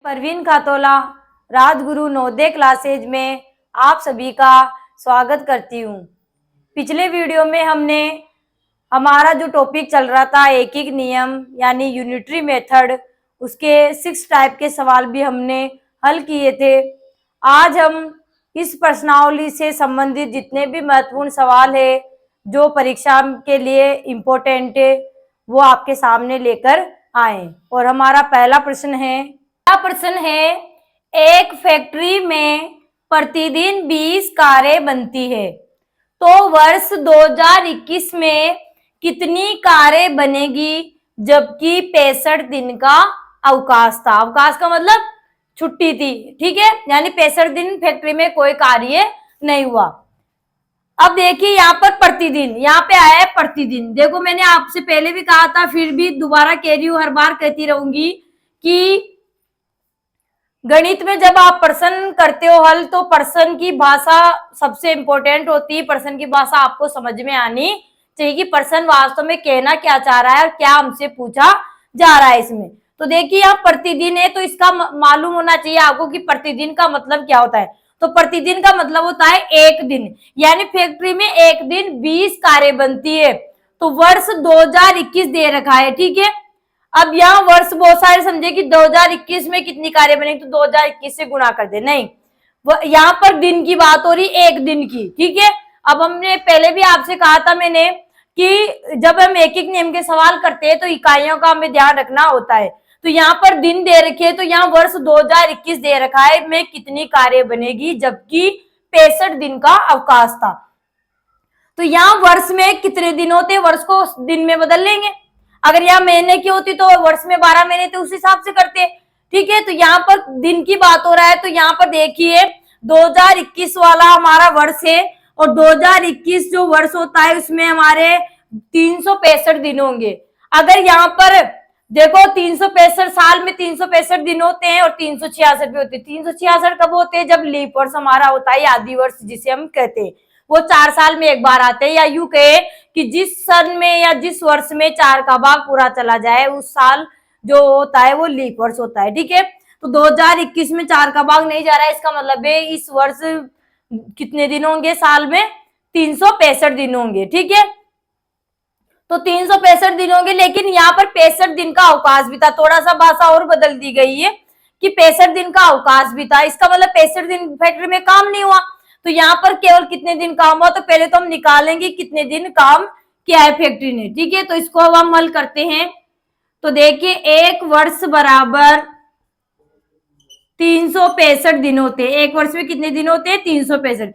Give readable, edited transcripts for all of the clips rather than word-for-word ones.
Parveen खातोला Rajguru Navodaya classes में आप सभी का स्वागत करती हूँ। पिछले वीडियो में हमने हमारा जो टॉपिक चल रहा था एकीक नियम यानी यूनिटरी मेथड, उसके 6 टाइप के सवाल भी हमने हल किए थे। आज हम इस प्रश्नावली से संबंधित जितने भी महत्वपूर्ण सवाल है जो परीक्षा के लिए इम्पोर्टेंट है वो आपके सामने लेकर आए। और हमारा पहला प्रश्न है एक फैक्ट्री में प्रतिदिन 20 कारें बनती है तो वर्ष 2021 में कितनी कारें बनेगी जबकि 65 दिन का अवकाश था। अवकाश का मतलब छुट्टी थी, ठीक है, यानी 65 दिन फैक्ट्री में कोई कार्य नहीं हुआ। अब देखिए यहाँ पर प्रतिदिन, यहाँ पे आया है प्रतिदिन। देखो मैंने आपसे पहले भी कहा था, फिर भी दोबारा कह रही हूँ, हर बार कहती रहूंगी कि गणित में जब आप प्रश्न करते हो हल तो प्रश्न की भाषा सबसे इंपॉर्टेंट होती है। प्रश्न की भाषा आपको समझ में आनी चाहिए कि प्रश्न वास्तव में कहना क्या चाह रहा है और क्या हमसे पूछा जा रहा है इसमें। तो देखिए आप प्रतिदिन है तो इसका मालूम होना चाहिए आपको कि प्रतिदिन का मतलब क्या होता है। तो प्रतिदिन का मतलब होता है एक दिन, यानी फैक्ट्री में एक दिन 20 कारें बनती है। तो वर्ष 2021 दे रखा है, ठीक है। अब यहाँ वर्ष बहुत सारे समझे कि 2021 में कितनी कारें बनेगी तो 2021 से गुणा कर दे, नहीं, यहाँ पर दिन की बात हो रही, एक दिन की, ठीक है। अब हमने पहले भी आपसे कहा था मैंने कि जब हम एक एक नियम के सवाल करते हैं तो इकाइयों का हमें ध्यान रखना होता है। तो यहाँ पर दिन दे रखे है तो यहाँ वर्ष 2021 दे रखा है में कितनी कारें बनेगी जबकि 65 दिन का अवकाश था। तो यहाँ वर्ष में कितने दिन होते हैं, वर्ष को दिन में बदल लेंगे। अगर यहाँ महीने की होती तो वर्ष में 12 महीने थे, उस हिसाब से करते, ठीक है। तो यहाँ पर दिन की बात हो रहा है तो यहाँ पर देखिए 2021 वाला हमारा वर्ष है और 2021 जो वर्ष होता है उसमें हमारे 365 दिन होंगे। अगर यहाँ पर देखो 365 साल में 365 दिन होते हैं और 366 भी होते हैं। 366 कब होते हैं, जब लीप वर्ष हमारा होता है, आदि वर्ष जिसे हम कहते हैं, वो 4 साल में एक बार आते हैं। या यूं कहे कि जिस सन में या जिस वर्ष में 4 का भाग पूरा चला जाए उस साल जो होता है वो लीप वर्ष होता है, ठीक है। तो 2021 में 4 का भाग नहीं जा रहा है, इसका मतलब है इस वर्ष कितने दिन होंगे, साल में 365 दिन होंगे, ठीक है। तो 365 दिन होंगे, लेकिन यहाँ पर 65 दिन का अवकाश भी था। थोड़ा सा भाषा और बदल दी गई है कि 65 दिन का अवकाश भी था, इसका मतलब 65 दिन फैक्ट्री में काम नहीं हुआ। तो यहाँ पर केवल कितने दिन काम हुआ, तो पहले तो हम निकालेंगे कितने दिन काम किया है फैक्ट्री ने, ठीक है। तो इसको अब हम हल करते हैं। तो देखिए एक वर्ष बराबर 365 दिन होते हैं। एक वर्ष में कितने दिन होते हैं, 365।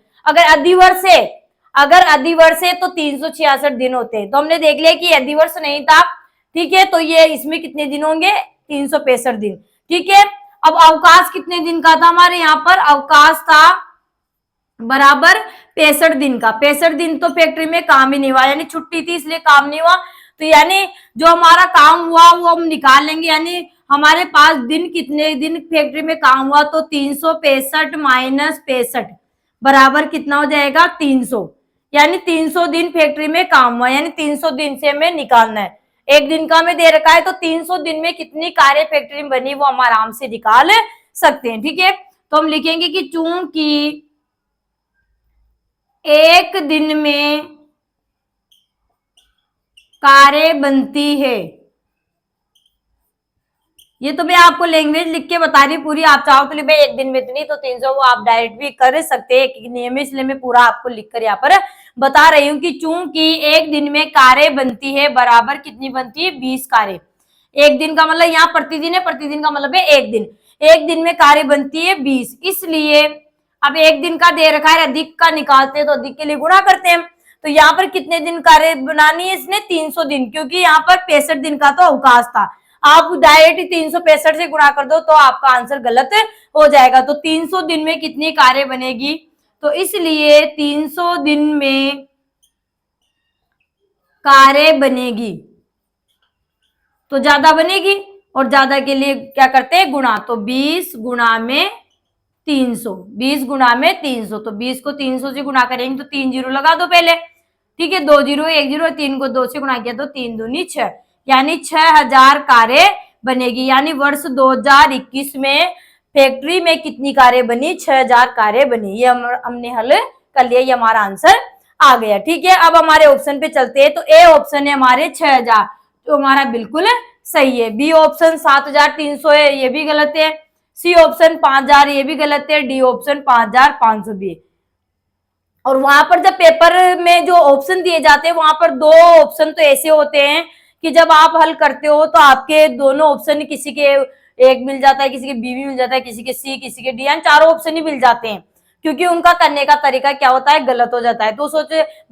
अगर अधिवर्ष है तो 366 दिन होते हैं। तो हमने देख लिया कि अधिवर्ष नहीं था, ठीक है, तो ये इसमें कितने दिन होंगे, 365 दिन, ठीक है। अब अवकाश कितने दिन का था, हमारे यहाँ पर अवकाश था बराबर 65 दिन का। 65 दिन तो फैक्ट्री में काम ही नहीं हुआ, यानी छुट्टी थी इसलिए काम नहीं हुआ। तो यानी जो हमारा काम हुआ वो हम निकाल लेंगे, यानी हमारे पास दिन कितने दिन फैक्ट्री में काम हुआ, तो 365 माइनस 65 बराबर कितना हो जाएगा, 300। यानी 300 दिन फैक्ट्री में काम हुआ, यानी 300 दिन से हमें निकालना है। एक दिन का हमें दे रखा है तो 300 दिन में कितनी कारें फैक्ट्री में बनी वो हम आराम से निकाल सकते हैं, ठीक है। तो हम लिखेंगे कि चूंकि एक दिन में कारें बनती है, ये तो मैं आपको लैंग्वेज लिख के बता रही पूरी, आप चाहो तो भाई एक दिन में इतनी तो 300 वो आप डायरेक्ट भी कर सकते हैं नियम, इसलिए मैं पूरा आपको लिखकर यहाँ पर बता रही हूँ कि चूंकि एक दिन में कारें बनती है बराबर कितनी बनती है, 20 कारें। एक दिन का मतलब यहाँ प्रतिदिन है, प्रतिदिन का मतलब है एक दिन। एक दिन में कारें बनती है 20, इसलिए अब एक दिन का दे रखा है, अधिक का निकालते हैं तो अधिक के लिए गुणा करते हैं। तो यहाँ पर कितने दिन कारें बनानी है इसने, 300 दिन, क्योंकि यहाँ पर 65 दिन का तो अवकाश था। आप डायरेक्ट 365 से गुणा कर दो तो आपका आंसर गलत हो जाएगा। तो 300 दिन में कितनी कारें बनेगी, तो इसलिए 300 दिन में कारें बनेगी तो ज्यादा बनेगी, और ज्यादा के लिए क्या करते हैं, गुणा। तो 20 गुणा में 300, 20 गुणा में 300, तो 20 को 300 से गुणा करेंगे तो 3 जीरो लगा दो पहले, ठीक है, 2 जीरो 1 जीरो, 3 को 2 से गुणा किया तो 3 दूनी 6, यानी 6000 कारें बनेगी। यानी वर्ष 2021 में फैक्ट्री में कितनी कारें बनी? 6000 कारें बनी। ये हमने हल कर लिया, ये हमारा आंसर आ गया। ठीक है, अब हमारे ऑप्शन पे चलते हैं। तो ए ऑप्शन है हमारे 6000, तो हमारा बिल्कुल सही है। बी ऑप्शन 7300 है, ये भी गलत है। सी ऑप्शन 5000, ये भी गलत है। डी ऑप्शन 5500 भी है। और वहां पर जब पेपर में जो ऑप्शन दिए जाते हैं वहां पर दो ऑप्शन तो ऐसे होते हैं कि जब आप हल करते हो तो आपके दोनों ऑप्शन किसी के एक मिल जाता है, किसी के बी भी मिल जाता है, किसी के सी, किसी के डी, यानी चारों ऑप्शन ही मिल जाते हैं, क्योंकि उनका करने का तरीका क्या होता है? गलत हो जाता है। तो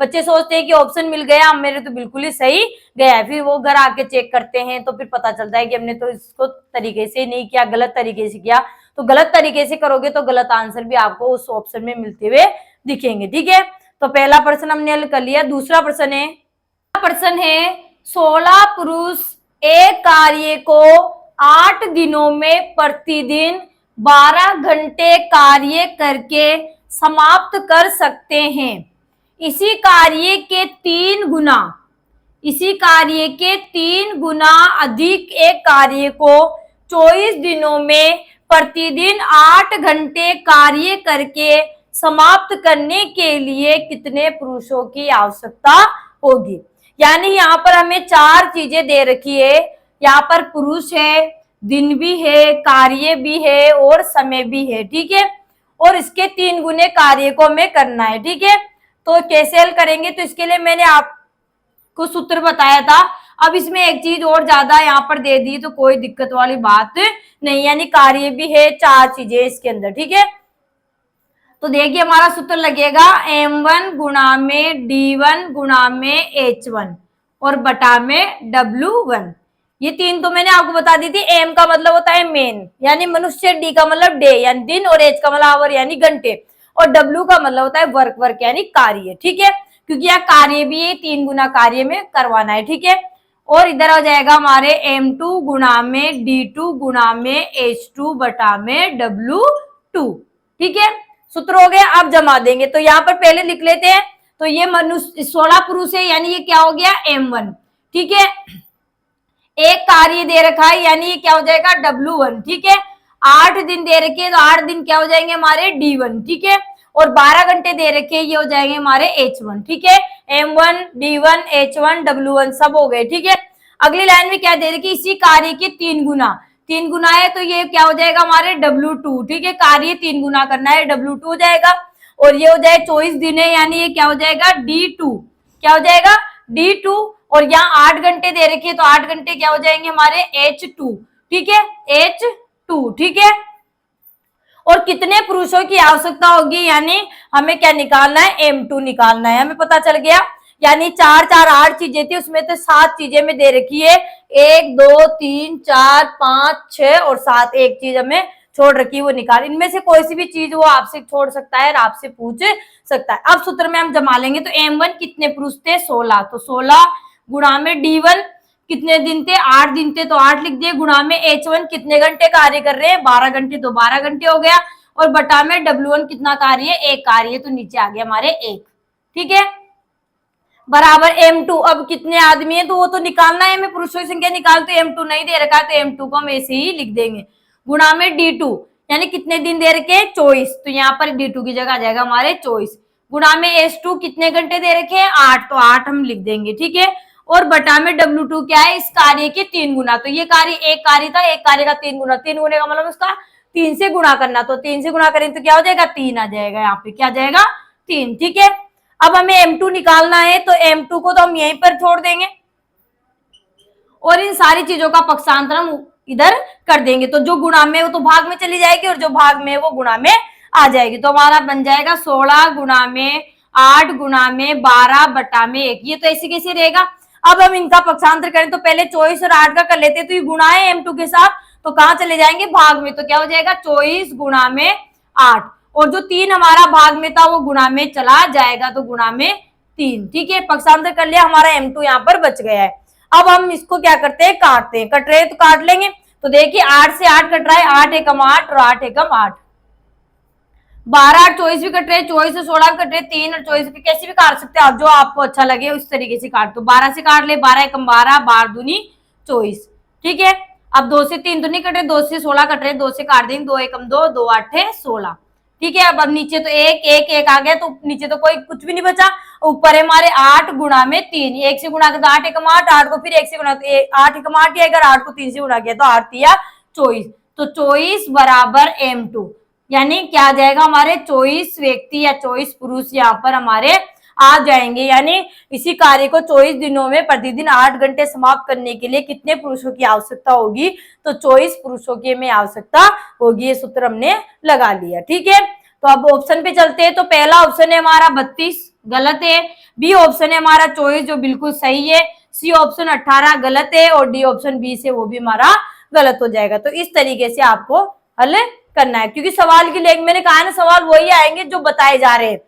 बच्चे सोचते हैं कि ऑप्शन मिल गया, मेरे तो बिल्कुल ही सही गया है। फिर वो घर आके चेक करते हैं तो फिर पता चलता है कि हमने तो इसको तरीके से नहीं किया, गलत तरीके से किया। तो गलत तरीके से करोगे तो गलत आंसर भी आपको उस ऑप्शन में मिलते हुए दिखेंगे। ठीक है, तो पहला प्रश्न हमने हल कर लिया। दूसरा प्रश्न है 16 पुरुष एक कार्य को 8 दिनों में प्रतिदिन 12 घंटे कार्य करके समाप्त कर सकते हैं। इसी कार्य के 3 गुना अधिक एक कार्य को 24 दिनों में प्रतिदिन 8 घंटे कार्य करके समाप्त करने के लिए कितने पुरुषों की आवश्यकता होगी? यानी यहाँ पर हमें 4 चीजें दे रखी है। यहाँ पर पुरुष है, दिन भी है, कार्य भी है और समय भी है। ठीक है, और इसके 3 गुने कार्य को हमें करना है। ठीक है, तो कैसे हल करेंगे? तो इसके लिए मैंने आपको सूत्र बताया था। अब इसमें एक चीज और ज्यादा यहाँ पर दे दी तो कोई दिक्कत वाली बात नहीं, यानी कार्य भी है, 4 चीजें इसके अंदर। ठीक है, तो देखिए हमारा सूत्र लगेगा m1 गुणा में d1 गुणा में h1 और बटा में w1। ये 3 तो मैंने आपको बता दी थी। m का मतलब होता है मेन यानी मनुष्य, d का मतलब डे यानी दिन, और h का मतलब आवर यानी घंटे, और w का मतलब होता है वर्क यानी कार्य। ठीक है, क्योंकि यह कार्य भी है, 3 गुना कार्य में करवाना है। ठीक है, और इधर आ जाएगा हमारे m2 गुणा में d2 गुणा में h2 बटा में w2। ठीक है, सूत्र हो गया। अब जमा देंगे तो यहाँ पर पहले लिख लेते हैं। तो ये मनुष्य 16 पुरुष है, यानी ये क्या हो गया? m1। ठीक है, एक कार्य दे रखा है यानी ये क्या हो जाएगा? w1। ठीक है, 8 दिन दे रखे तो 8 दिन क्या हो जाएंगे हमारे? d1। ठीक है, और 12 घंटे दे रखे ये हो जाएंगे हमारे h1। ठीक है, m1 d1 h1 w1 सब हो गए। ठीक है, अगली लाइन में क्या दे रखी? इसी कार्य के 3 गुना है तो ये क्या हो जाएगा हमारे? w2। ठीक है, कार्य 3 गुना करना है, w2 हो जाएगा। और ये हो जाए 24 दिन है यानी ये क्या हो जाएगा? d2। क्या हो जाएगा? d2। और यहाँ 8 घंटे दे रखे तो 8 घंटे क्या हो जाएंगे हमारे? h2। ठीक है, h2। ठीक है, और कितने पुरुषों की आवश्यकता होगी? यानी हमें क्या निकालना है? m2 निकालना है। हमें पता चल गया, यानी 4 4 8 चीजें थी, उसमें तो 7 चीजें में दे रखी है। 1 2 3 4 5 6 और 7 एक चीज हमें छोड़ रखी, वो निकाल। इनमें से कोई सी भी चीज वो आपसे छोड़ सकता है और आपसे पूछ सकता है। अब सूत्र में हम जमा लेंगे। तो m1 कितने पुरुष थे? 16। तो 16 गुणा में d1 कितने दिन थे? 8 दिन थे, तो 8 लिख दिए। गुणा में h1 कितने घंटे कार्य कर रहे हैं? 12 घंटे, तो 12 घंटे हो गया। और बटा में w1 कितना कार्य है? 1 कार्य, तो नीचे आ गया हमारे 1। ठीक है, बराबर m2। अब कितने आदमी है तो वो तो निकालना है, हमें पुरुषों की संख्या निकालते। m2 नहीं दे रखा तो m2 को हम ऐसे ही लिख देंगे। गुणा में d2 यानी कितने दिन दे रखे? 24, तो यहाँ पर d2 की जगह आ जाएगा हमारे 24। गुणा में h2 कितने घंटे दे रखे हैं? 8, तो 8 हम लिख देंगे। ठीक है, और बटा में w2 क्या है? इस कार्य के 3 गुना। तो ये कार्य एक कार्य था, एक कार्य का 3 गुना। 3 गुने का मतलब उसका 3 से गुणा करना, तो 3 से गुणा करें तो क्या हो जाएगा? 3 आ जाएगा। यहाँ पे क्या आ जाएगा? 3। ठीक है, अब हमें m2 निकालना है तो m2 को तो हम यहीं पर छोड़ देंगे और इन सारी चीजों का पक्षांतर हम इधर कर देंगे। तो जो गुणा में वो तो भाग में चली जाएगी और जो भाग में वो गुणा में आ जाएगी। तो हमारा बन जाएगा 16 गुणा में 8 गुणा में 12 बटा में 1। ये तो ऐसे कैसे रहेगा? अब हम इनका पक्षांतर करें तो पहले 24 और 8 का कर लेते, तो ये गुणा है m2 के साथ, तो कहाँ चले जाएंगे? भाग में। तो क्या हो जाएगा? 24 गुणा में 8, और जो 3 हमारा भाग में था वो गुणा में चला जाएगा, तो गुणा में 3। ठीक है, पक्षांतर कर लिया, हमारा m2 यहाँ पर बच गया है। अब हम इसको क्या करते हैं? काटते हैं। कट रहे तो काट लेंगे। तो देखिए 8 से 8 कट रहा है, 8 एकम 8 और 8 एकम 8। 12 8 24 भी कट रहे, 24 से 16 भी कट रहे, 3 और 24 भी कैसे भी काट सकते हैं आप, जो आपको अच्छा लगे उस तरीके से काट। तो 12 से काट ले, 12 एकम 12, 12 दूनी 24। ठीक है, अब 2 से 3 तो नहीं कट रहे, 2 से 16 कट रहे, 2 से काट देंगे, 2 एकम 2, 2 आठे 16। ठीक है, अब नीचे तो एक एक एक आ गया, तो नीचे तो कोई कुछ भी नहीं बचा। ऊपर है हमारे 8 गुणा में 3, 1 से गुणा किया तो 8 एकम 8, 8 को फिर 1 से गुणा तो 8 एकम 8 ही आएगा, 8 को 3 से गुणा किया तो 8 तिया 24, तो 24 बराबर m2, यानी क्या आ जाएगा हमारे 24 व्यक्ति या 24 पुरुष यहाँ पर हमारे आ जाएंगे। यानी इसी कार्य को 24 दिनों में प्रतिदिन 8 घंटे समाप्त करने के लिए कितने पुरुषों की आवश्यकता होगी, तो 24 पुरुषों की हमें आवश्यकता होगी। ये सूत्र हमने लगा लिया। ठीक है, तो अब ऑप्शन पे चलते हैं। तो पहला ऑप्शन है हमारा 32 गलत है, बी ऑप्शन है हमारा 24 जो बिल्कुल सही है, सी ऑप्शन 18 गलत है, और डी ऑप्शन 20 है वो भी हमारा गलत हो जाएगा। तो इस तरीके से आपको हल करना है, क्योंकि सवाल की लैंग्वेज मैंने कहा ना, सवाल वही आएंगे जो बताए जा रहे हैं।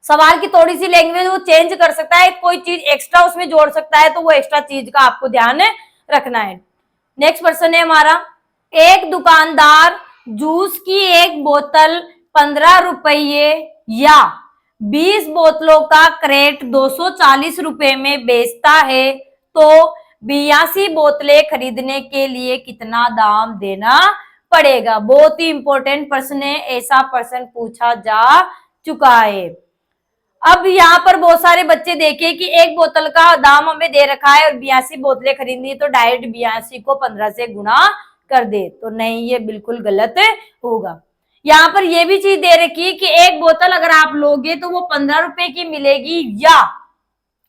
सवाल की थोड़ी सी लैंग्वेज वो चेंज कर सकता है, कोई चीज एक्स्ट्रा उसमें जोड़ सकता है, तो वो एक्स्ट्रा चीज का आपको ध्यान रखना है। नेक्स्ट क्वेश्चन है हमारा, एक दुकानदार जूस की एक बोतल 15 रुपये या 20 बोतलों का क्रेट 240 रुपए में बेचता है, तो 82 बोतलें खरीदने के लिए कितना दाम देना पड़ेगा। बहुत ही इंपॉर्टेंट प्रश्न है, ऐसा प्रश्न पूछा जा चुका है। अब यहाँ पर बहुत सारे बच्चे देखे कि एक बोतल का दाम हमें दे रखा है और 82 बोतलें खरीदनी, तो डायरेक्ट 82 को 15 से गुणा कर दे, तो नहीं, ये बिल्कुल गलत होगा। यहाँ पर ये भी चीज दे रखी कि एक बोतल अगर आप लोगे तो वो 15 रुपए की मिलेगी,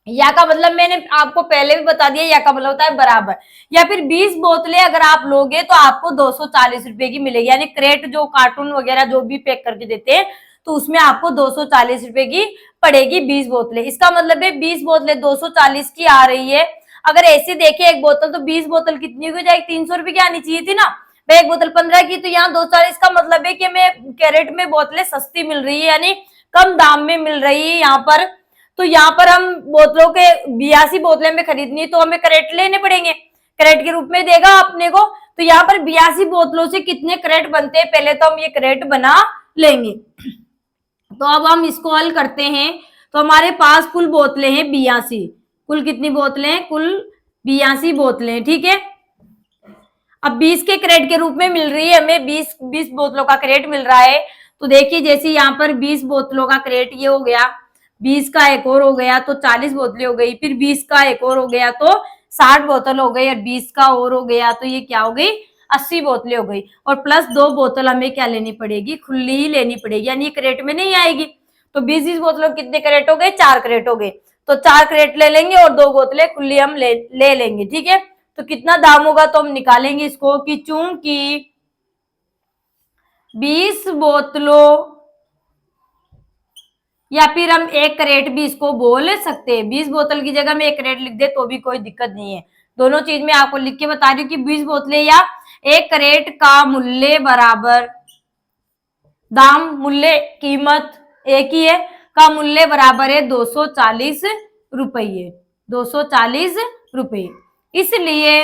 या का मतलब मैंने आपको पहले भी बता दिया, या का मतलब होता है बराबर, या फिर 20 बोतलें अगर आप लोगे तो आपको 240 रुपए की मिलेगी। यानी क्रेट जो कार्टून वगैरह जो भी पैक करके देते हैं, तो उसमें आपको 240 रुपए की पड़ेगी 20 बोतलें। इसका मतलब है 20 बोतलें 240 की आ रही है। अगर ऐसे देखे एक बोतल, तो 20 बोतल कितनी हो जाएगी, 300 रुपए की आनी चाहिए थी ना, भाई एक बोतल 15 की, तो यहाँ 240 का मतलब है कि हमें कैरेट में बोतलें सस्ती मिल रही है, यानी कम दाम में मिल रही है यहाँ पर। तो यहाँ पर हम बोतलों के 82 बोतलें में खरीदनी, तो हमें क्रेट लेने पड़ेंगे, क्रेट के रूप में देगा अपने को। तो यहाँ पर 82 बोतलों से कितने क्रेट बनते हैं, पहले तो हम ये क्रेट बना लेंगे। तो अब हम इसको हल करते हैं। तो हमारे पास कुल बोतलें हैं 82, कुल कितनी बोतलें हैं, कुल 82 बोतलें। ठीक है, अब 20 के क्रेट के रूप में मिल रही है हमें, 20 बोतलों का क्रेट मिल रहा है। तो देखिए जैसे यहाँ पर 20 बोतलों का क्रेट ये हो गया, 20 का एक और हो गया तो 40 बोतलें हो गई, फिर 20 का एक और हो गया तो 60 बोतल हो गई, और 20 का और हो गया तो ये क्या हो गई, 80 बोतलें हो गई। और प्लस 2 बोतल हमें क्या लेनी पड़ेगी, खुली ही लेनी पड़ेगी, यानी क्रेट में नहीं आएगी। तो 20 बोतलों कितने क्रेट हो गए, 4 क्रेट हो गए, तो 4 क्रेट ले लेंगे और 2 बोतलें खुली हम ले लेंगे। ठीक है, तो कितना दाम होगा, तो हम निकालेंगे इसको कि चूंकि 20 बोतलों, या फिर हम एक क्रेट भी इसको बोल सकते हैं, 20 बोतल की जगह में एक क्रेट लिख दे तो भी कोई दिक्कत नहीं है। दोनों चीज में आपको लिख के बता रही हूँ कि 20 बोतलें या एक क्रेट का मूल्य बराबर, दाम मूल्य कीमत एक ही है, का मूल्य बराबर है 240 रुपये, 240 रुपये। इसलिए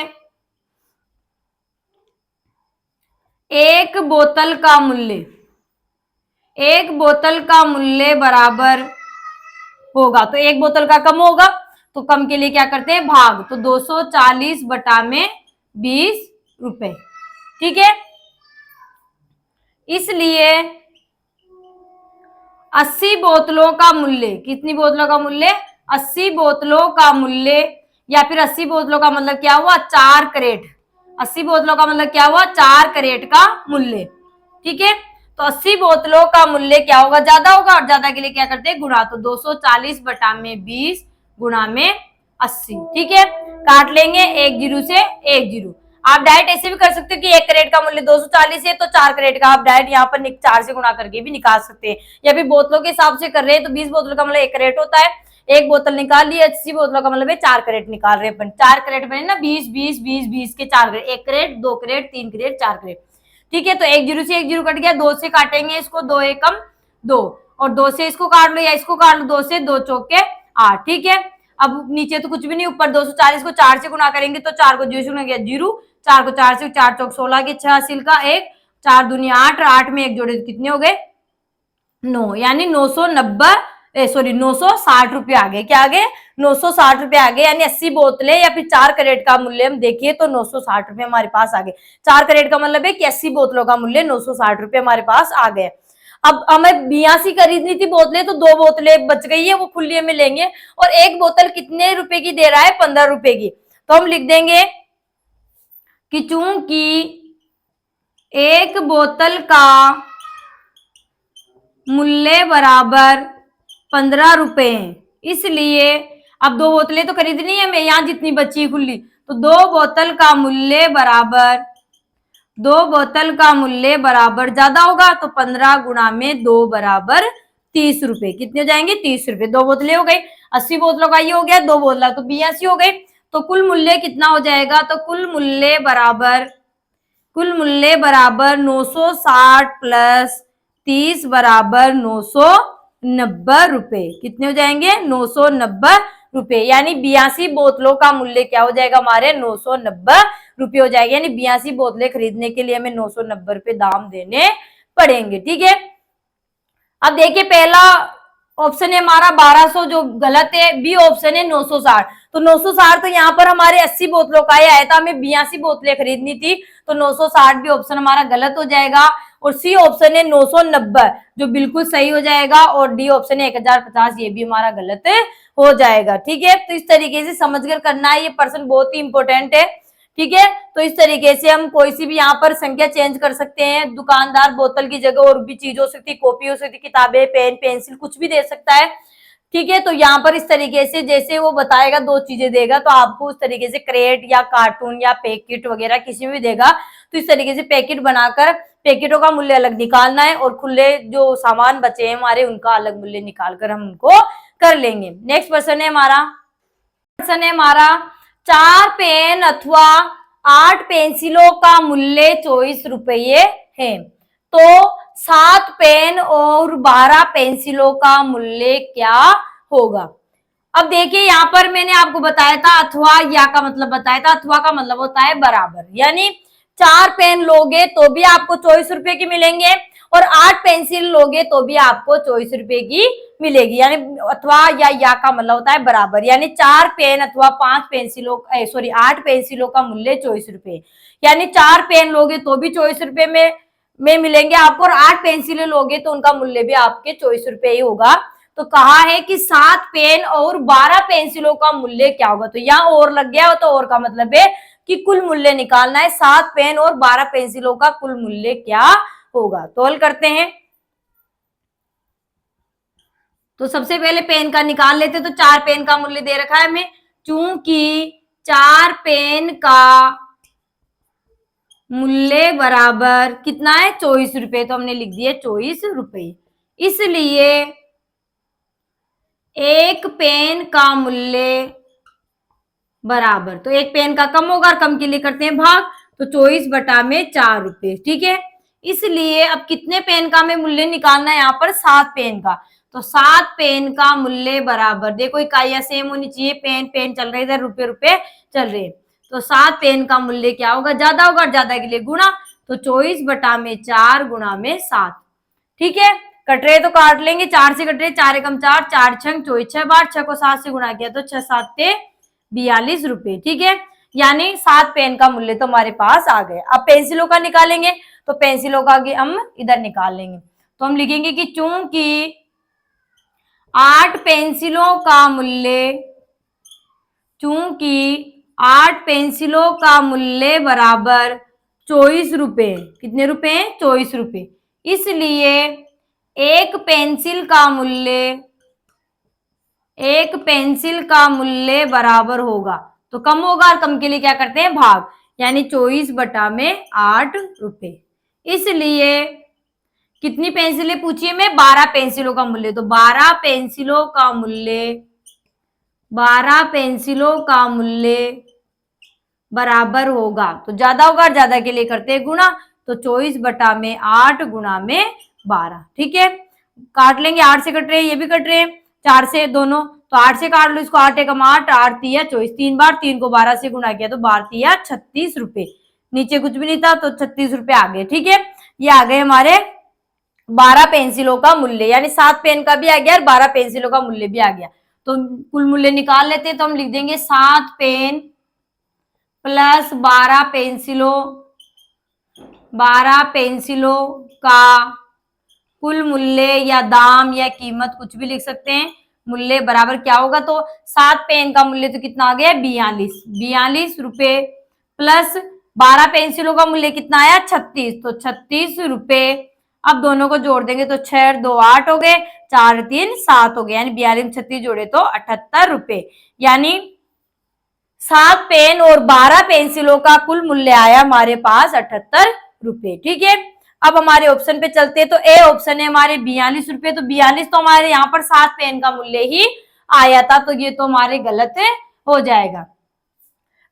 एक बोतल का मूल्य, एक बोतल का मूल्य बराबर होगा, तो एक बोतल का कम होगा, तो कम के लिए क्या करते हैं, भाग, तो 240 बटा में 20 रुपए। ठीक है, इसलिए 80 बोतलों का मूल्य, कितनी बोतलों का मूल्य, 80 बोतलों का मूल्य, या फिर 80 बोतलों का मतलब क्या हुआ, 4 क्रेट, 80 बोतलों का मतलब क्या हुआ, 4 क्रेट का मूल्य। ठीक है, तो 80 बोतलों का मूल्य क्या होगा, ज्यादा होगा, और ज्यादा के लिए क्या करते हैं, गुणा, तो 240 बटा में 20 गुणा में 80। ठीक है, काट लेंगे, एक जीरो से एक जीरो। आप डायरेक्ट ऐसे भी कर सकते हो कि एक क्रेट का मूल्य 240 है, तो 4 क्रेट का आप डायरेक्ट यहाँ पर 4 से गुणा करके भी निकाल सकते हैं, या फिर बोतलों के हिसाब से कर रहे हैं तो 20 बोतलों का मतलब एक क्रेट होता है, एक बोतल निकाल ली, 80 बोतलों का मतलब है 4 क्रेट निकाल रहे हैं, 4 क्रेट बने ना, 20 के 4 क्रेट, एक क्रेट, 2 क्रेट, 3 क्रेट, 4 क्रेट। ठीक है, तो एक जीरो से एक जीरो कट गया, 2 से काटेंगे इसको, 2 एकम 2, और 2 से इसको काट लो या इसको काट लो, 2 से 2 चौके 8। ठीक है, अब नीचे तो कुछ भी नहीं, ऊपर 240 को 4 से गुणा करेंगे तो 4 को 0 से गुणा किया 0, 4 को 4 से, 4 चौक 16 के 6 हासिल का 1, 4 दूनी 8, 8 में एक जोड़े तो कितने हो गए 9, यानी 990 सॉरी 960 रुपये आ गए। क्या आ गए? 960 रुपये आ गए, यानी 80 बोतलें या फिर 4 कैरेट का मूल्य हम देखिए तो 960 रुपये हमारे पास आ गए। 4 कैरेट का मतलब है कि 80 बोतलों का मूल्य 960 रुपये हमारे पास आ गए। अब हमें 82 खरीदनी थी बोतलें, तो 2 बोतलें बच गई है, वो खुली हमें लेंगे। और एक बोतल कितने रुपए की दे रहा है? 15 रुपए की। तो हम लिख देंगे कि चूंकि एक बोतल का मूल्य बराबर 15 रुपए है, इसलिए अब 2 बोतलें तो खरीदनी है हमें, यहाँ जितनी बची खुली, तो 2 बोतल का मूल्य बराबर 2 बोतल का मूल्य बराबर ज्यादा होगा, तो 15 गुणा में 2 बराबर 30 रुपए। कितने हो जाएंगे? 30 रुपए। 2 बोतलें हो गई, 80 बोतलों का ये हो गया, 2 बोतल तो 82 हो गई। तो कुल मूल्य कितना हो जाएगा? तो कुल मूल्य बराबर 960 प्लस 30 बराबर 990 रुपए। कितने हो जाएंगे? 990 रुपए। यानी 82 बोतलों का मूल्य क्या हो जाएगा? हमारे 990 रुपये हो जाएगा। यानी 82 बोतलें खरीदने के लिए हमें 990 रुपये दाम देने पड़ेंगे। ठीक है, अब देखिए पहला ऑप्शन है हमारा 1200 जो गलत है, बी ऑप्शन है 960। तो 960 तो यहाँ पर हमारे 80 बोतलों का ही आया था, हमें 82 बोतलें खरीदनी थी, तो 960 भी ऑप्शन हमारा गलत हो जाएगा। और सी ऑप्शन है 990 जो बिल्कुल सही हो जाएगा। और डी ऑप्शन है 1050, ये भी हमारा गलत हो जाएगा। ठीक है, तो इस तरीके से समझकर करना है, ये पर्सन बहुत ही इंपॉर्टेंट है। ठीक है, तो इस तरीके से हम कोई सी भी यहाँ पर संख्या चेंज कर सकते हैं। दुकानदार बोतल की जगह और भी चीज हो सकती है, कॉपी हो सकती है, किताबें, पेन, पेंसिल, कुछ भी दे सकता है। ठीक है, तो यहाँ पर इस तरीके से जैसे वो बताएगा 2 चीजें देगा, तो आपको उस तरीके से क्रेट या कार्टून या पैकेट वगैरह किसी में भी देगा, तो इस तरीके से पैकेट बनाकर पैकेटों का मूल्य अलग निकालना है, और खुले जो सामान बचे हैं हमारे उनका अलग मूल्य निकालकर हम उनको कर लेंगे। नेक्स्ट क्वेश्चन है हमारा 4 पेन अथवा 8 पेंसिलों का मूल्य 24 रुपये है, तो 7 पेन और 12 पेंसिलों का मूल्य क्या होगा? अब देखिए यहाँ पर मैंने आपको बताया था अथवा या का मतलब बताया था। अथवा का मतलब होता है बराबर, यानी 4 पेन लोगे तो भी आपको 24 रुपए की मिलेंगे, और 8 पेंसिल लोगे तो भी आपको 24 रुपए की मिलेगी। यानी अथवा या का मतलब होता है बराबर, यानी 4 पेन अथवा 5 पेंसिलों 8 पेंसिलों का मूल्य 24 रुपए, यानी 4 पेन लोगे तो भी 24 रुपए में मिलेंगे आपको, और 8 पेंसिलें लोगे तो उनका मूल्य भी आपके 24 रुपए ही होगा। तो कहा है कि 7 पेन और 12 पेंसिलों का मूल्य क्या होगा? तो यहाँ और लग गया, तो और का मतलब है कि कुल मूल्य निकालना है। 7 पेन और 12 पेंसिलों का कुल मूल्य क्या होगा? तो हल करते हैं। तो सबसे पहले पेन का निकाल लेते, तो 4 पेन का मूल्य दे रखा है हमें, चूंकि 4 पेन का मूल्य बराबर कितना है? 24 रुपए, तो हमने लिख दिया 24 रुपए। इसलिए एक पेन का मूल्य बराबर, तो एक पेन का कम होगा, और कम के लिए करते हैं भाग, तो 24 बटा में 4 रुपए। ठीक है, इसलिए अब कितने पेन का हमें मूल्य निकालना है? यहाँ पर 7 पेन का, तो 7 पेन का मूल्य बराबर, देखो इकाइयां सेम होनी चाहिए, पेन चल रहे, इधर रुपए चल रहे, तो 7 पेन का मूल्य क्या होगा? ज्यादा होगा, और ज्यादा के लिए गुणा, तो 24 बटा में 4 गुणा में 7। ठीक है, कट रहे तो काट लेंगे, 4 से कट रहे, 4 एकम 4, 4 छंग 24, 6 बार, 6 को 7 से गुणा किया तो 6 7 42 रुपए। ठीक है, यानी 7 पेन का मूल्य तो हमारे पास आ गए। अब पेंसिलों का निकालेंगे, तो पेंसिलों का हम इधर निकाल लेंगे, तो हम लिखेंगे कि चूंकि 8 पेंसिलों का मूल्य बराबर 24 रुपए, कितने रुपए? 24 रुपए, इसलिए एक पेंसिल का मूल्य बराबर होगा, तो कम होगा, और कम के लिए क्या करते हैं? भाग, यानी 24 बटा में 8 रुपए। इसलिए कितनी पेंसिलें पूछी है? मैं 12 पेंसिलों का मूल्य, तो 12 पेंसिलों का मूल्य बराबर होगा, तो ज्यादा होगा, और ज्यादा के लिए करते हैं गुणा, तो 24 बटा में 8 गुणा में 12। ठीक है, काट लेंगे, 8 से कट रहे हैं, ये भी कट रहे हैं, 4 से दोनों, तो 8 से काट लो इसको, 8 एकम 8, 8 तिया 24, 3 बार, 3 को 12 से गुणा किया तो 12 तिया 36 रुपए, नीचे कुछ भी नहीं था, तो 36 रुपए आ गए। ठीक है, ये आ गए हमारे 12 पेंसिलों का मूल्य, यानी 7 पेन का भी आ गया और 12 पेंसिलों का मूल्य भी आ गया। तो कुल मूल्य निकाल लेते हैं, तो हम लिख देंगे 7 पेन प्लस 12 पेंसिलों का कुल मूल्य या दाम या कीमत कुछ भी लिख सकते हैं। मूल्य बराबर क्या होगा, तो 7 पेन का मूल्य तो कितना आ गया 42 रुपए, प्लस 12 पेंसिलों का मूल्य कितना आया 36, तो 36 रुपए। अब दोनों को जोड़ देंगे तो 6 2 8 हो गए, 4 3 7 हो गए, यानी 42 36 जोड़े तो 78 रुपए। यानी 7 पेन और 12 पेंसिलों का कुल मूल्य आया हमारे पास 78 रुपए। ठीक है, अब हमारे ऑप्शन पे चलते हैं, तो ए ऑप्शन है हमारे 42 रुपए, तो 42 तो हमारे यहाँ पर 7 पेन का मूल्य ही आया था, तो ये तो हमारे गलत हो जाएगा।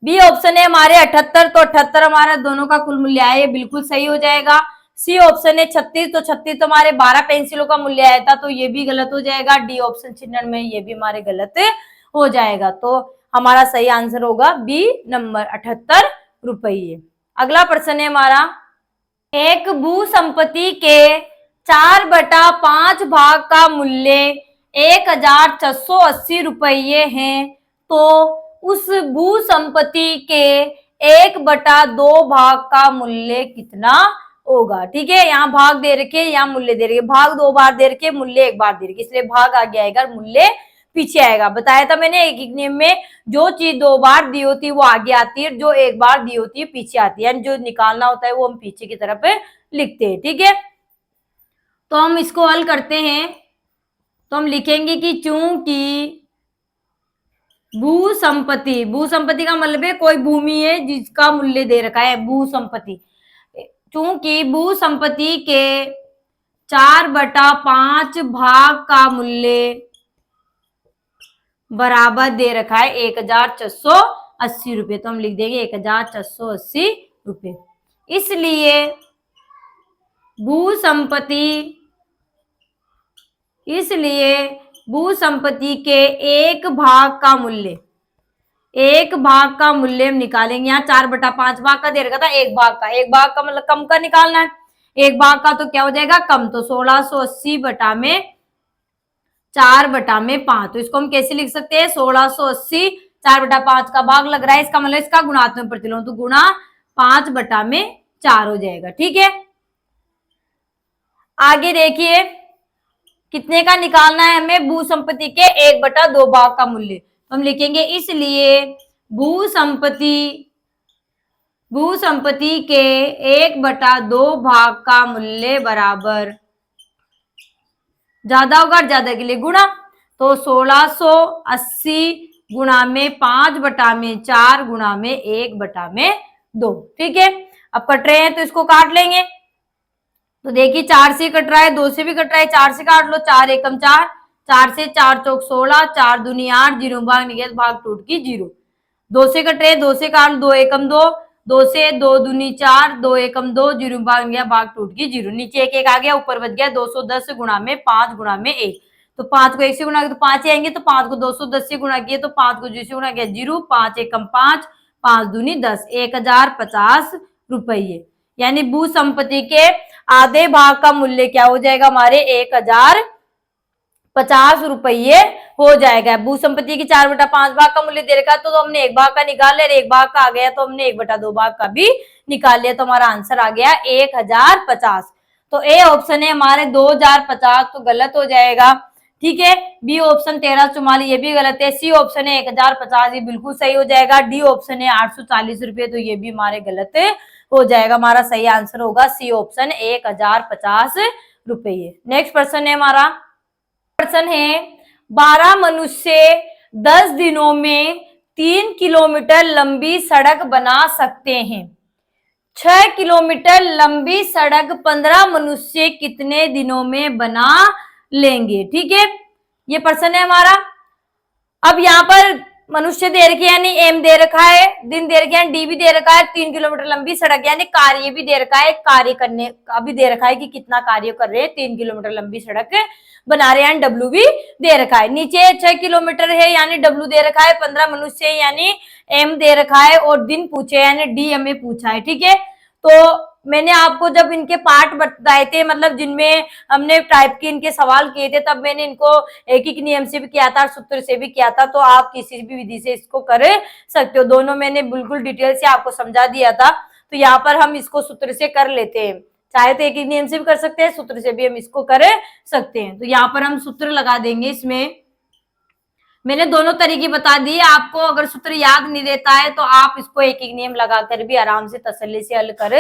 बी ऑप्शन है हमारे 78, तो 78 हमारा दोनों का कुल मूल्य आया, ये बिल्कुल सही हो जाएगा। सी ऑप्शन है 36, तो 36 तो हमारे 12 पेंसिलों का मूल्य आया था, तो ये भी गलत हो जाएगा। डी ऑप्शन चिन्ह में ये भी हमारे गलत हो जाएगा, तो हमारा सही आंसर होगा बी नंबर 78 रुपये। अगला प्रश्न है हमारा, एक भू संपत्ति के 4/5 भाग का मूल्य 1680 रुपये है, तो उस भू संपत्ति के 1/2 भाग का मूल्य कितना होगा। ठीक है, यहाँ भाग दे रखे, यहाँ मूल्य दे रखे, भाग 2 बार दे रखे, मूल्य 1 बार दे रखे, इसलिए भाग आगे आएगा, मूल्य पीछे आएगा। बताया था मैंने एक एक नियम में, जो चीज 2 बार दी होती है वो आगे आती है, जो 1 बार दी होती है पीछे आती है, यानी जो निकालना होता है वो हम पीछे की तरफ लिखते हैं। ठीक है, तो हम इसको हल करते हैं, तो हम लिखेंगे कि चूंकि भू संपत्ति का मतलब है कोई भूमि है जिसका मूल्य दे रखा है, भू संपत्ति। चूंकि भू संपत्ति के 4/5 भाग का मूल्य बराबर दे रखा है 1680 रुपये, तो हम लिख देंगे 1680 रुपये। इसलिए भू संपत्ति के 1 भाग का मूल्य हम निकालेंगे। यहाँ 4/5 भाग का दे रखा था, 1 भाग का मतलब कम का निकालना है। 1 भाग का तो क्या हो जाएगा कम, तो 1680 बटा में 4/5, तो इसको हम कैसे लिख सकते हैं 1680 4/5 का भाग लग रहा है, इसका मतलब इसका गुणात्मक प्रतिलोम, तो गुणा 5/4 हो जाएगा। ठीक है, आगे देखिए कितने का निकालना है हमें, भू संपत्ति के 1/2 भाग का मूल्य, तो हम लिखेंगे इसलिए भू संपत्ति के 1/2 भाग का मूल्य बराबर, ज्यादा होगा ज्यादा के लिए गुणा, तो 1680 गुणा में 5/4 गुणा में 1/2। ठीक है, अब कट रहे हैं तो इसको काट लेंगे, तो देखिए 4 से कट रहा है, 2 से भी कट रहा है, 4 से काट लो, 4 एकम 4, 4 से 4 चौक 16, 4 दूनी 8, 0 भाग निकल, भाग टूट की 0। 2 से कट रहे, 2 से काट लो, 2 एकम 2, 2 से 2 दूनी 4, 2 एकम 2, 0 भाग गया, भाग टूट की 0। नीचे 1 1 आ गया, ऊपर बच गया 210 गुणा में 5 गुणा में 1, तो 5 को 1 से गुणा किया तो 5 ही आएंगे, तो 5 को 210 से गुणा किया तो 5 को 0 से गुणा किया 0, 5 एकम 5, 5 दूनी 10, 1050 रुपये। यानी भू संपत्ति के आधे भाग का मूल्य क्या हो जाएगा हमारे 1050 रुपये हो जाएगा। भू संपत्ति की 4/5 भाग का मूल्य दे रखा है, तो हमने 1 भाग का निकाल लिया, 1 भाग का आ गया तो हमने 1/2 भाग का भी निकाल लिया, तो हमारा आंसर आ गया 1050। तो ए ऑप्शन है हमारे 2050, तो गलत हो जाएगा। ठीक है, बी ऑप्शन 1344 ये भी गलत है, सी ऑप्शन है 1050 ये बिल्कुल सही हो जाएगा, डी ऑप्शन है 840 रुपये, तो ये भी हमारे गलत हो जाएगा। हमारा सही आंसर होगा सी ऑप्शन 1050 रुपये। नेक्स्ट प्रश्न है हमारा, प्रश्न है 12 मनुष्य 10 दिनों में 3 किलोमीटर लंबी सड़क बना सकते हैं। 6 किलोमीटर लंबी सड़क 15 मनुष्य कितने दिनों में बना लेंगे। ठीक है, ये प्रश्न है हमारा। अब यहाँ पर मनुष्य दे रखे यानी एम दे रखा है, दिन दे रखे यानी डी भी दे रखा है, 3 किलोमीटर लंबी सड़क यानी कार्य भी दे रखा है, कार्य करने का भी दे रखा है कि कितना कार्य कर रहे हैं, 3 किलोमीटर लंबी सड़क बना रहे हैं, यानी डब्ल्यू भी दे रखा है। नीचे 6 किलोमीटर है यानी डब्ल्यू दे रखा है, 15 मनुष्य है यानी एम दे रखा है, और दिन पूछे यानी डी हमें पूछा है। ठीक है, तो मैंने आपको जब इनके पार्ट बताए थे, मतलब जिनमें हमने टाइप के इनके सवाल किए थे, तब मैंने इनको एक एक नियम से भी किया था और सूत्र से भी किया था। तो आप किसी भी विधि से इसको कर सकते हो, दोनों मैंने बिल्कुल डिटेल से आपको समझा दिया था। तो यहाँ पर हम इसको सूत्र से कर लेते हैं, चाहे तो एक एक नियम से भी कर सकते हैं, सूत्र से भी हम इसको कर सकते हैं। तो यहाँ पर हम सूत्र लगा देंगे। इसमें मैंने दोनों तरीके बता दिए आपको, अगर सूत्र याद नहीं रहता है तो आप इसको एक एक नियम लगाकर भी आराम से तसल्ली से हल कर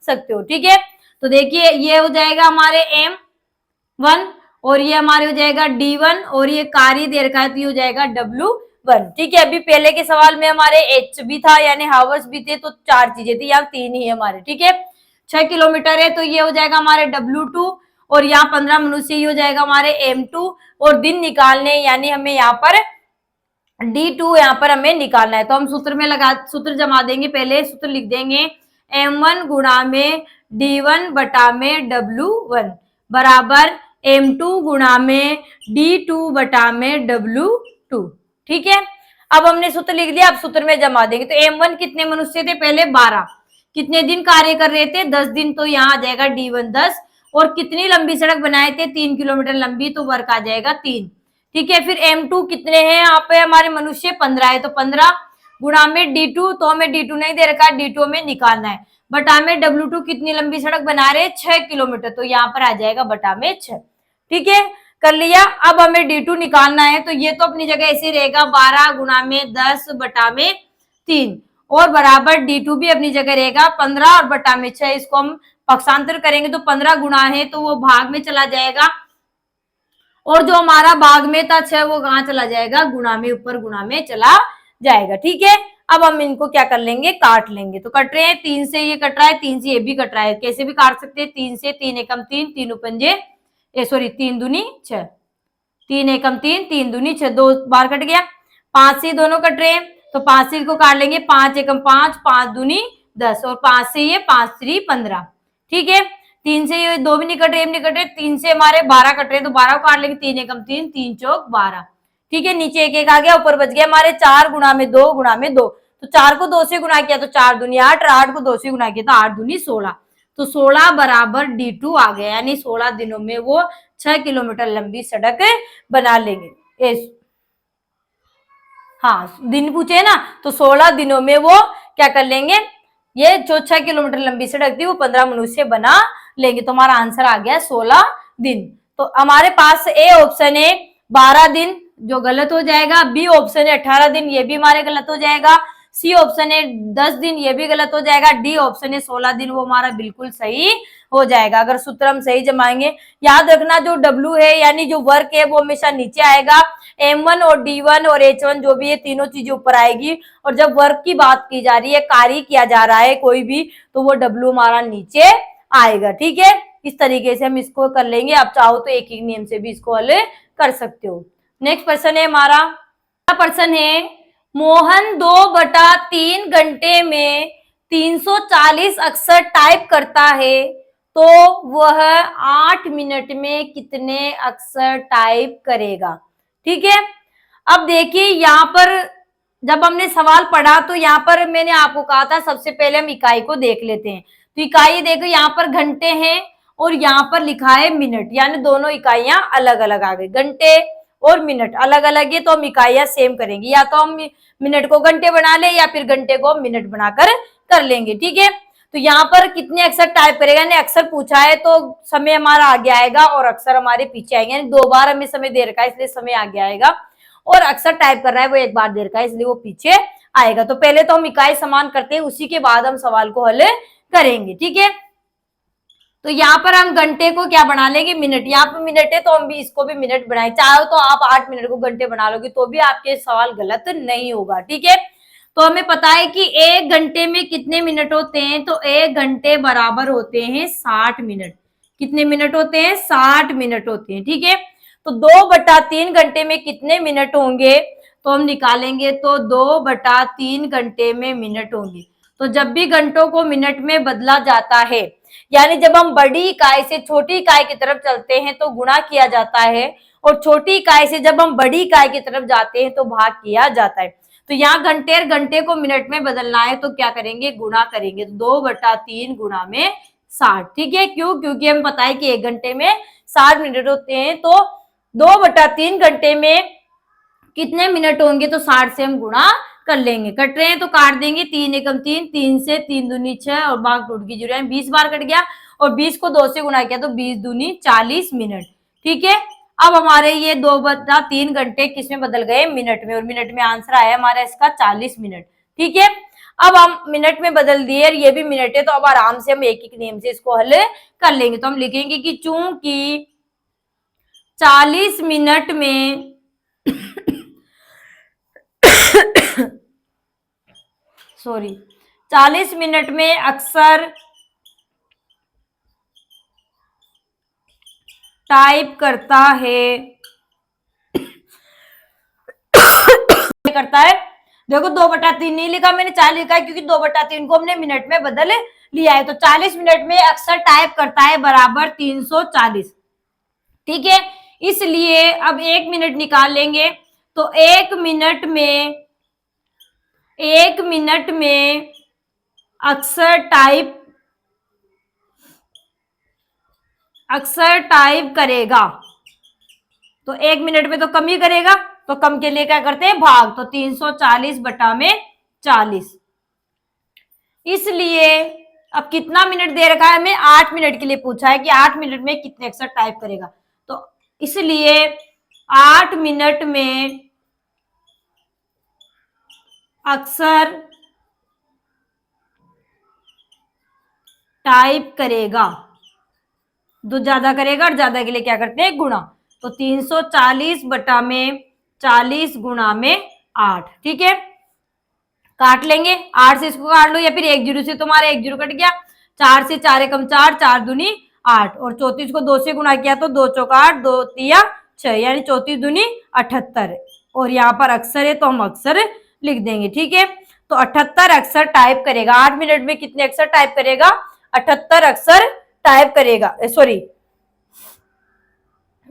सकते हो, ठीक है। तो देखिए ये हो जाएगा हमारे M1 और ये हमारे हो जाएगा D1 और ये कार्य दे रखा है तो ये हो जाएगा W1, ठीक है। अभी पहले के सवाल में हमारे H भी था यानी हावर्स भी थे, तो 4 चीजें थी, यहाँ 3 ही है हमारे, ठीक है। 6 किलोमीटर है तो ये हो जाएगा हमारे W2 और यहाँ 15 मनुष्य ही हो जाएगा हमारे M2 और दिन निकालने यानी हमें यहाँ पर D2 यहाँ पर हमें निकालना है। तो हम सूत्र में सूत्र जमा देंगे, पहले सूत्र लिख देंगे M1 गुणा में D1 बटा में W1 बराबर M2 गुणा में D2 बटा में W2, ठीक है। अब हमने सूत्र लिख दिया, अब सूत्र में जमा देंगे। तो M1 कितने मनुष्य थे, पहले 12, कितने दिन कार्य कर रहे थे, 10 दिन, तो यहाँ आ जाएगा D1 10, और कितनी लंबी सड़क बनाए थे, 3 किलोमीटर लंबी, तो वर्क आ जाएगा 3, ठीक है। फिर M2 कितने हैं यहाँ पे हमारे मनुष्य, 15 है, तो 15 गुणा में D2, तो हमें D2 नहीं दे रखा है, D2 हमें निकालना है, बटा में W2 कितनी लंबी सड़क बना रहे, 6 किलोमीटर, तो यहाँ पर आ जाएगा बटा में 6, ठीक है। कर लिया। अब हमें D2 निकालना है, तो ये तो अपनी जगह ऐसे रहेगा 12 गुणा में 10 बटा में 3 और बराबर D2 भी अपनी जगह रहेगा 15 और बटा में 6, इसको हम पक्षांतर करेंगे तो 15 गुणा है तो वो भाग में चला जाएगा और जो हमारा भाग में था 6 वो कहाँ चला जाएगा, गुणा में, ऊपर गुणा में चला जाएगा, ठीक है। अब हम इनको क्या कर लेंगे, काट लेंगे। तो कट रहे हैं, 3 से ये कट रहा है, 3 से ये भी कट रहा है, कैसे भी काट सकते हैं, 3 से, 3 एकम 3, 3 उपंजे 3 दूनी 6, 3 एकम 3, 3 दूनी 6, 2 बार कट गया। 5 से दोनों कट रहे हैं तो 5 से को काट लेंगे, 5 एकम 5, 5 दूनी 10 और 5 से ये 5 3 15, ठीक है। 3 से ये 2 भी नहीं कट रहे, नहीं कट रहे, 3 से हमारे 12 कट रहे तो 12 को काट लेंगे, 3 एकम 3, 3 चौक 12, ठीक है। नीचे एक एक आ गया, ऊपर बच गया हमारे 4 गुणा में 2 गुणा में 2, तो 4 को 2 से गुणा किया तो 4 दूनी 8 और 8 को 2 से गुणा किया तो 8 दूनी 16, तो 16 बराबर D2 आ गया, यानी 16 दिनों में वो 6 किलोमीटर लंबी सड़क बना लेंगे। हाँ दिन पूछे ना, तो 16 दिनों में वो क्या कर लेंगे, ये जो 6 किलोमीटर लंबी सड़क थी वो 15 मनुष्य बना लेंगे। तो हमारा आंसर आ गया 16 दिन। तो हमारे पास ए ऑप्शन है 12 दिन जो गलत हो जाएगा, बी ऑप्शन है 18 दिन, ये भी हमारे गलत हो जाएगा, सी ऑप्शन है 10 दिन, ये भी गलत हो जाएगा, डी ऑप्शन है 16 दिन, वो हमारा बिल्कुल सही हो जाएगा अगर सूत्र हम सही जमाएंगे। याद रखना जो W है यानी जो वर्क है वो हमेशा नीचे आएगा, M1 और D1 और H1 जो भी है तीनों चीजें ऊपर आएगी, और जब वर्क की बात की जा रही है, कार्य किया जा रहा है कोई भी, तो वो W हमारा नीचे आएगा, ठीक है। इस तरीके से हम इसको कर लेंगे, आप चाहो तो एक एक नियम से भी इसको हल कर सकते हो। नेक्स्ट क्वेश्चन है हमारा, प्रश्न है मोहन 2/3 घंटे में 340 अक्षर टाइप करता है तो वह 8 मिनट में कितने अक्षर टाइप करेगा, ठीक है। अब देखिए यहाँ पर जब हमने सवाल पढ़ा तो यहाँ पर मैंने आपको कहा था सबसे पहले हम इकाई को देख लेते हैं। तो इकाई देखो यहाँ पर घंटे हैं और यहाँ पर लिखा है मिनट, यानी दोनों इकाइयां अलग अलग आ गई, घंटे और मिनट अलग अलग है, तो हम इकाइयां सेम करेंगे, या तो हम मिनट को घंटे बना ले या फिर घंटे को मिनट बनाकर कर लेंगे, ठीक है। तो यहाँ पर कितने अक्षर टाइप करेगा, यानी अक्षर पूछा है तो समय हमारा आगे आएगा और अक्षर हमारे पीछे आएंगे, यानी 2 बार हमें समय दे रखा है इसलिए समय आगे आएगा, और अक्षर टाइप कर रहा है वो 1 बार दे रखा है इसलिए वो पीछे आएगा। तो पहले तो हम इकाई समान करते हैं, उसी के बाद हम सवाल को हल करेंगे, ठीक है। तो यहाँ पर हम घंटे को क्या बना लेंगे, मिनट, यहाँ पर मिनट है तो हम भी इसको भी मिनट बनाए, चाहो तो आप 8 मिनट को घंटे बना लोगे तो भी आपके सवाल गलत नहीं होगा, ठीक है। तो हमें पता है कि 1 घंटे में कितने मिनट होते हैं, तो 1 घंटे बराबर होते हैं 60 मिनट। कितने मिनट होते हैं, 60 मिनट होते हैं, ठीक है। तो 2/3 घंटे में कितने मिनट होंगे, तो हम निकालेंगे तो 2/3 घंटे में मिनट होंगे। तो जब भी घंटों को मिनट में बदला जाता है, यानी जब हम बड़ी इकाई से छोटी इकाई की तरफ चलते हैं तो गुणा किया जाता है, और छोटी इकाई से जब हम बड़ी इकाई की तरफ जाते हैं तो भाग किया जाता है। तो यहाँ घंटे को मिनट में बदलना है तो क्या करेंगे, गुणा करेंगे, 2/3 गुणा में 60। ठीक है, क्यों? क्योंकि हमें पता है कि 1 घंटे में 60 मिनट होते हैं, तो 2/3 घंटे में कितने मिनट होंगे, तो 60 से हम गुणा कर लेंगे। कट रहे हैं तो काट देंगे, 3 एकम 3, 3 से 3 दूनी 6 और भाग टूट की 0, 20 बार कट गया और 20 को 2 से गुणा किया तो 20 दूनी 40 मिनट। ठीक है, अब हमारे ये 2/3 घंटे किसमें बदल गए, मिनट में, और मिनट में आंसर आया हमारा इसका 40 मिनट। ठीक है, अब हम मिनट में बदल दिए, ये भी मिनट है, तो अब आराम से हम एक एक नियम से इसको हल कर लेंगे। तो हम लिखेंगे कि चूंकि 40 मिनट में सॉरी 40 मिनट में अक्सर टाइप करता है करता है, देखो 2/3 नहीं लिखा मैंने, 4 लिखा है, क्योंकि 2/3 को हमने मिनट में बदल लिया है। तो 40 मिनट में अक्सर टाइप करता है बराबर 340। ठीक है, इसलिए अब 1 मिनट निकाल लेंगे, तो 1 मिनट में अक्सर टाइप करेगा, तो 1 मिनट में तो कम ही करेगा, तो कम के लिए क्या करते हैं, भाग, तो 340 बटा में 40। इसलिए अब कितना मिनट दे रखा है हमें, 8 मिनट के लिए पूछा है कि 8 मिनट में कितने अक्षर टाइप करेगा, तो इसलिए 8 मिनट में अक्सर टाइप करेगा, दो ज्यादा करेगा और ज्यादा के लिए क्या करते हैं, गुणा, तो 340 बटा में 40 गुणा में 8। ठीक है, काट लेंगे, 8 से इसको काट लो या फिर 1 जीरो से, तुम्हारा 1 जीरो कट गया, 4 से 4 एकम 4, 4 दूनी 8 और 34 को 2 से गुणा किया तो 2 चौका 8, 2 तिया 6, यानी 34 दूनी 78, और यहाँ पर अक्षर है तो हम अक्षर लिख देंगे। ठीक है, तो 78 अक्षर टाइप करेगा, 8 मिनट में कितने अक्षर टाइप करेगा, 78 अक्षर टाइप करेगा, सॉरी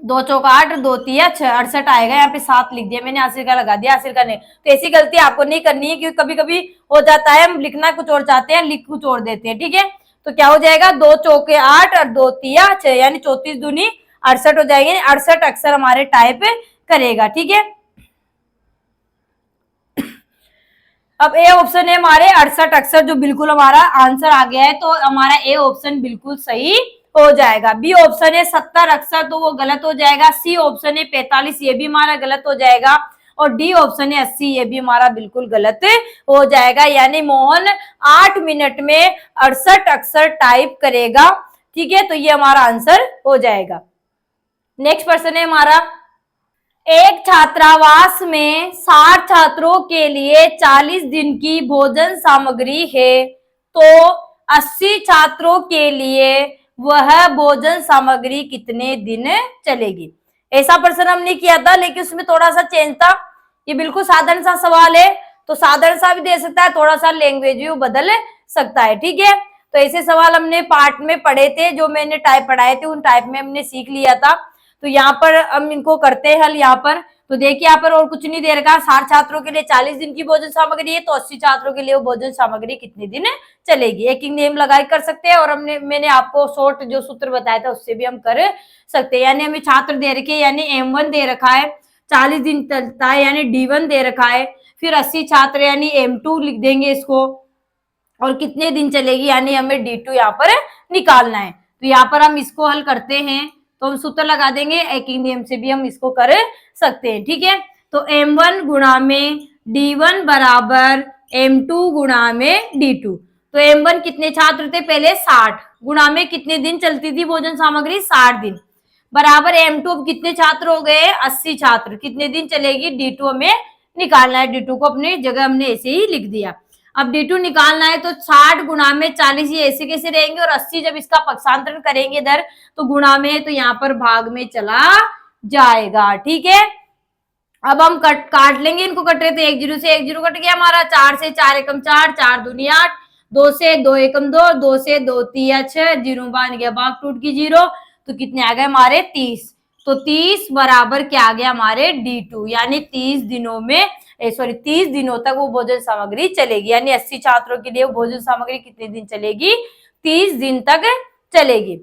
2 चौका 8, 2 तिया 6, 68 आएगा, यहाँ पे 7 लिख दिया मैंने, आसिर का लगा दिया, आसिर का नहीं। तो ऐसी गलती आपको नहीं करनी है, क्योंकि कभी कभी हो जाता है हम लिखना कुछ और चाहते हैं, लिख कुछ और देते हैं। ठीक है, तो क्या हो जाएगा, 2 चौके 8 और 2 तिया 6, यानी 34 दूनी 68 हो जाएगी, 68 अक्षर हमारे टाइप करेगा। ठीक है, अब ए ऑप्शन है हमारे 68 अक्षर, जो बिल्कुल हमारा आंसर आ गया है, तो हमारा ए ऑप्शन बिल्कुल सही हो जाएगा। बी ऑप्शन है 70 अक्षर, तो वो गलत हो जाएगा। सी ऑप्शन है 45, ये भी हमारा गलत हो जाएगा, और डी ऑप्शन है 80, ये भी हमारा बिल्कुल गलत हो जाएगा। यानी मोहन 8 मिनट में 68 अक्षर टाइप करेगा। ठीक है, तो ये हमारा आंसर हो जाएगा। नेक्स्ट प्रश्न है हमारा, एक छात्रावास में 60 छात्रों के लिए 40 दिन की भोजन सामग्री है, तो 80 छात्रों के लिए वह भोजन सामग्री कितने दिन चलेगी। ऐसा प्रश्न हमने किया था, लेकिन उसमें थोड़ा सा चेंज था। ये बिल्कुल साधारण सा सवाल है, तो साधारण सा भी दे सकता है, थोड़ा सा लैंग्वेज भी बदल सकता है। ठीक है, तो ऐसे सवाल हमने पार्ट में पढ़े थे, जो मैंने टाइप पढ़ाए थे उन टाइप में हमने सीख लिया था। तो यहाँ पर हम इनको करते हैं हल। यहाँ पर तो देखिए, यहाँ पर और कुछ नहीं दे रखा, 60 छात्रों के लिए 40 दिन की भोजन सामग्री है, तो 80 छात्रों के लिए वो भोजन सामग्री कितने दिन चलेगी। एक नेम लगा कर सकते हैं, और मैंने आपको शॉर्ट जो सूत्र बताया था उससे भी हम कर सकते हैं। यानी हमें छात्र दे रखे, यानी M1 दे रखा है, 40 दिन चलता है, यानी D1 दे रखा है, फिर 80 छात्र यानी M2 लिख देंगे इसको, और कितने दिन चलेगी यानी हमें D2 यहाँ पर निकालना है। तो यहाँ पर हम इसको हल करते हैं, तो हम सूत्र लगा देंगे, एक ही नियम से भी हम इसको कर सकते हैं। ठीक है, तो M1 गुणा में D1 बराबर M2 गुणा में D2। तो M1 कितने छात्र थे पहले, 60, गुणा में कितने दिन चलती थी भोजन सामग्री, 60 दिन, बराबर M2 अब कितने छात्र हो गए, 80 छात्र, कितने दिन चलेगी, D2 हमें निकालना है। D2 को अपनी जगह हमने ऐसे ही लिख दिया। अब D2 निकालना है, तो 60 गुणा में 40 ये ऐसे कैसे रहेंगे, और 80 जब इसका पक्षांतरण करेंगे इधर, तो गुणा में, तो यहाँ पर भाग में चला जाएगा। ठीक है, अब हम काट लेंगे इनको, कट रहे थे 1 जीरो से 1 जीरो कट गया हमारा, 4 से 4 एकम 4, 4 दूनी 8, 2 से 2 एकम 2, 2 से 2 तिया 6, जीरो बन गया, भाग टूट की 0, तो कितने आ गए हमारे 30। तो 30 बराबर क्या आ गया हमारे D2, यानी 30 दिनों में 30 दिनों तक वो भोजन सामग्री चलेगी। यानी 80 छात्रों के लिए वो भोजन सामग्री कितने दिन चलेगी, 30 दिन तक चलेगी।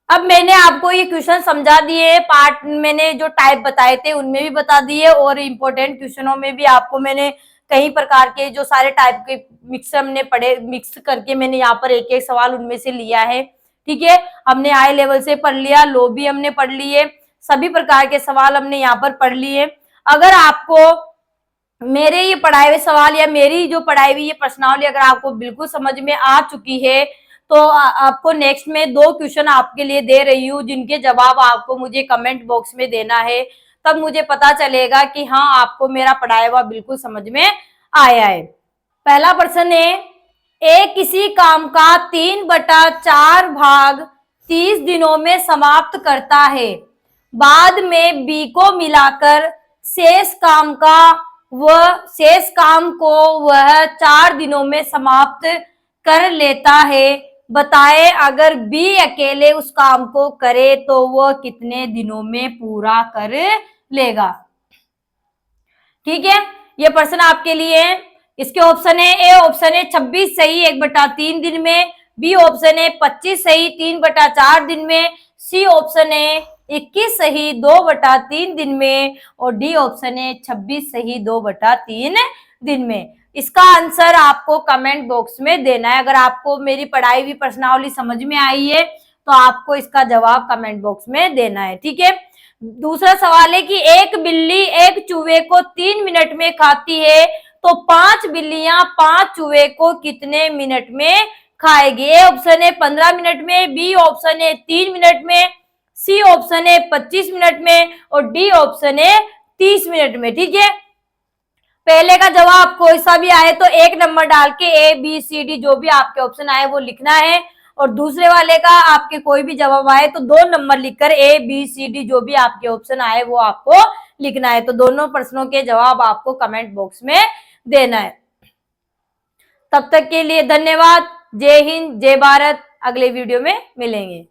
अब मैंने आपको ये क्वेश्चन समझा दिए, पार्ट मैंने जो टाइप बताए थे उनमें भी बता दिए, और इम्पोर्टेंट क्वेश्चनों में भी आपको मैंने कई प्रकार के जो सारे टाइप के मिक्स हमने पढ़े, मिक्स करके मैंने यहाँ पर एक एक सवाल उनमें से लिया है। ठीक है, हमने हाई लेवल से पढ़ लिया, लो भी हमने पढ़ लिए, सभी प्रकार के सवाल हमने यहाँ पर पढ़ लिए। अगर आपको मेरे ये पढ़ाए हुए सवाल या मेरी जो पढ़ाई हुई ये प्रश्नावली अगर आपको बिल्कुल समझ में आ चुकी है, तो आपको नेक्स्ट में 2 क्वेश्चन आपके लिए दे रही हूँ, जिनके जवाब आपको मुझे कमेंट बॉक्स में देना है। तब मुझे पता चलेगा कि हाँ, आपको मेरा पढ़ाया हुआ बिल्कुल समझ में आया है। पहला प्रश्न है, ए किसी काम का 3/4 भाग 30 दिनों में समाप्त करता है, बाद में बी को मिलाकर शेष काम को वह 4 दिनों में समाप्त कर लेता है। बताए अगर बी अकेले उस काम को करे तो वह कितने दिनों में पूरा कर लेगा। ठीक है, ये प्रश्न आपके लिए है। इसके ऑप्शन है, ए ऑप्शन है 26 सही 1/3 दिन में, बी ऑप्शन है 25 सही 3/4 दिन में, सी ऑप्शन है 21 सही 2/3 दिन में, और डी ऑप्शन है 26 सही 2/3 दिन में। इसका आंसर आपको कमेंट बॉक्स में देना है। अगर आपको मेरी पढ़ाई हुई प्रश्नावली समझ में आई है तो आपको इसका जवाब कमेंट बॉक्स में देना है। ठीक है, दूसरा सवाल है कि एक बिल्ली एक चूहे को 3 मिनट में खाती है, तो 5 बिल्लियां 5 चूहे को कितने मिनट में खाएगी। ए ऑप्शन है 15 मिनट में, बी ऑप्शन है 3 मिनट में, सी ऑप्शन है 25 मिनट में, और डी ऑप्शन है 30 मिनट में। ठीक है, पहले का जवाब कोई सा भी आए तो 1 नंबर डाल के ए बी सी डी जो भी आपके ऑप्शन आए वो लिखना है, और दूसरे वाले का आपके कोई भी जवाब आए तो 2 नंबर लिखकर ए बी सी डी जो भी आपके ऑप्शन आए वो आपको लिखना है। तो दोनों प्रश्नों के जवाब आपको कमेंट बॉक्स में देना है। तब तक के लिए धन्यवाद। जय हिंद, जय भारत। अगले वीडियो में मिलेंगे।